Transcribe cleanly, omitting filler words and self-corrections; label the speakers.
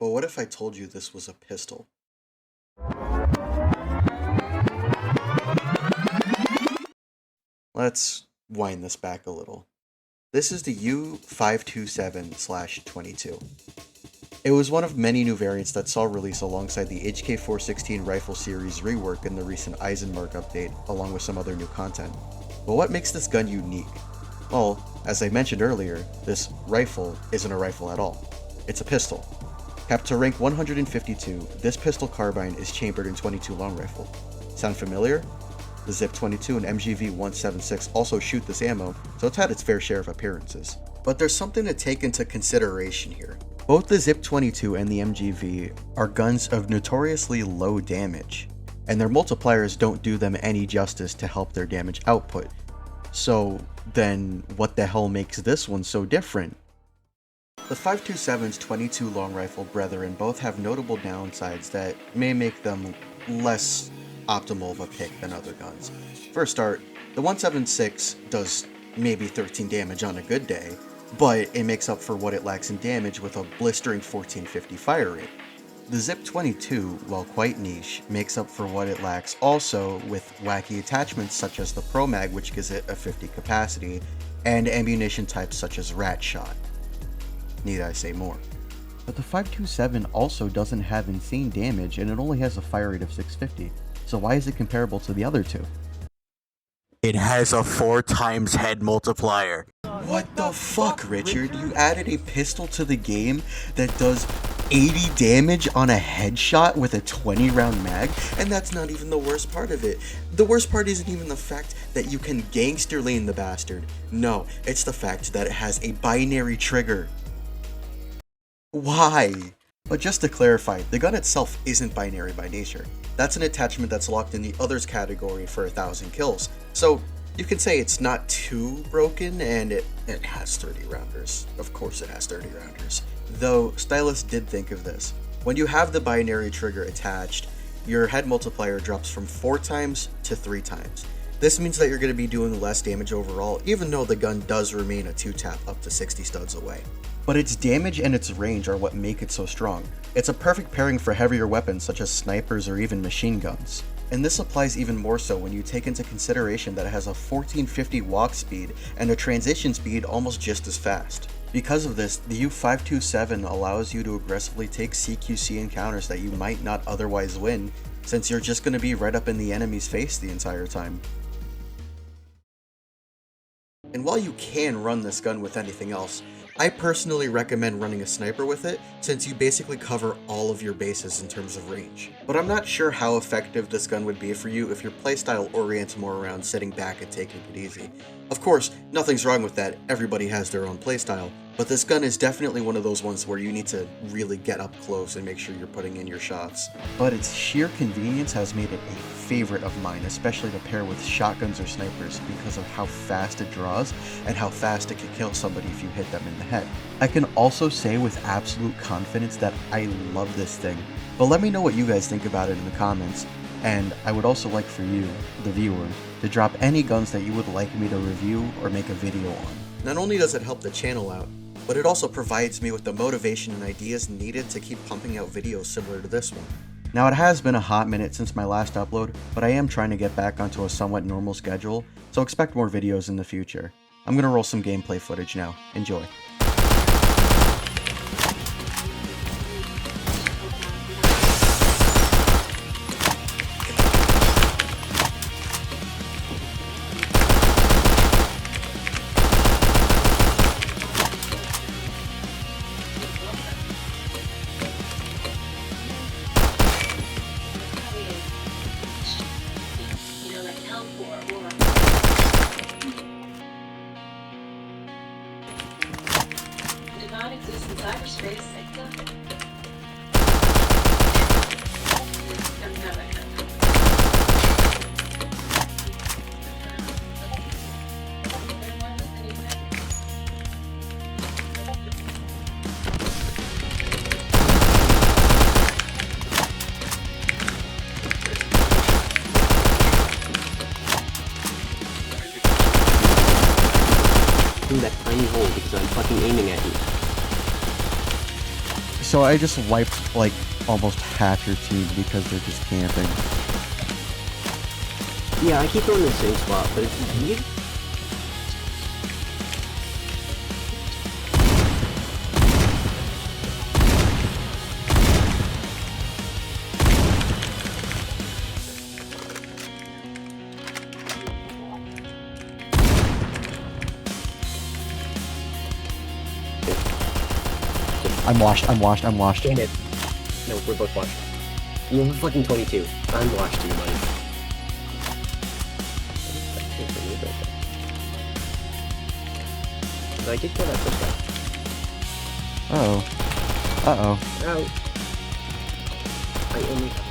Speaker 1: But what if I told you this was a pistol? Let's wind this back a little. This is the U-527/22. It was one of many new variants that saw release alongside the HK416 rifle series rework in the recent Eisenberg update, along with some other new content. But what makes this gun unique? Well, as I mentioned earlier, this rifle isn't a rifle at all. It's a pistol. Capped to rank 152, this pistol carbine is chambered in .22 long rifle. Sound familiar? The Zip 22 and MGV 176 also shoot this ammo, so it's had its fair share of appearances. But there's something to take into consideration here. Both the Zip 22 and the MGV are guns of notoriously low damage, and their multipliers don't do them any justice to help their damage output. So then what the hell makes this one so different? The 527's .22 long rifle brethren both have notable downsides that may make them less optimal of a pick than other guns. For a start, the 176 does maybe 13 damage on a good day, but it makes up for what it lacks in damage with a blistering 1450 fire rate. The Zip 22, while quite niche, makes up for what it lacks also with wacky attachments such as the Pro Mag, which gives it a 50 capacity, and ammunition types such as Rat Shot. Need I say more? But the 527 also doesn't have insane damage and it only has a fire rate of 650, so why is it comparable to the other two?
Speaker 2: It has a 4 times head multiplier.
Speaker 1: What the fuck, Richard? You added a pistol to the game that does 80 damage on a headshot with a 20 round mag? And that's not even the worst part of it. The worst part isn't even the fact that you can gangster lane the bastard. No, it's the fact that it has a binary trigger. Why? But just to clarify, the gun itself isn't binary by nature. That's an attachment that's locked in the others category for 1,000 kills. So you can say it's not too broken, and it has 30 rounders. Of course it has 30 rounders. Though stylists did think of this. When you have the binary trigger attached, your head multiplier drops from 4 times to 3 times. This means that you're going to be doing less damage overall, even though the gun does remain a 2-tap up to 60 studs away. But its damage and its range are what make it so strong. It's a perfect pairing for heavier weapons such as snipers or even machine guns. And this applies even more so when you take into consideration that it has a 1450 walk speed and a transition speed almost just as fast. Because of this, the U-527 allows you to aggressively take CQC encounters that you might not otherwise win, since you're just going to be right up in the enemy's face the entire time. And while you can run this gun with anything else, I personally recommend running a sniper with it, since you basically cover all of your bases in terms of range. But I'm not sure how effective this gun would be for you if your playstyle orients more around sitting back and taking it easy. Of course, nothing's wrong with that, everybody has their own playstyle, but this gun is definitely one of those ones where you need to really get up close and make sure you're putting in your shots. But its sheer convenience has made it a favorite of mine, especially to pair with shotguns or snipers because of how fast it draws and how fast it can kill somebody if you hit them in the head. I can also say with absolute confidence that I love this thing, but let me know what you guys think about it in the comments, and I would also like for you, the viewer, to drop any guns that you would like me to review or make a video on. Not only does it help the channel out, but it also provides me with the motivation and ideas needed to keep pumping out videos similar to this one. Now, it has been a hot minute since my last upload, but I am trying to get back onto a somewhat normal schedule, so expect more videos in the future. I'm gonna roll some gameplay footage now. Enjoy.
Speaker 3: Did not exist in cyberspace except
Speaker 4: in that tiny hole because I'm fucking aiming at you.
Speaker 1: So I just wiped like almost half your team because they're just camping.
Speaker 4: Yeah, I keep going to the same spot, but it's you.
Speaker 1: I'm washed.
Speaker 4: Dang it. No, we're both washed. You're fucking 22. I'm washed too, buddy. But I did kill that first guy.
Speaker 1: Uh-oh. Uh-oh.
Speaker 4: Out. I only have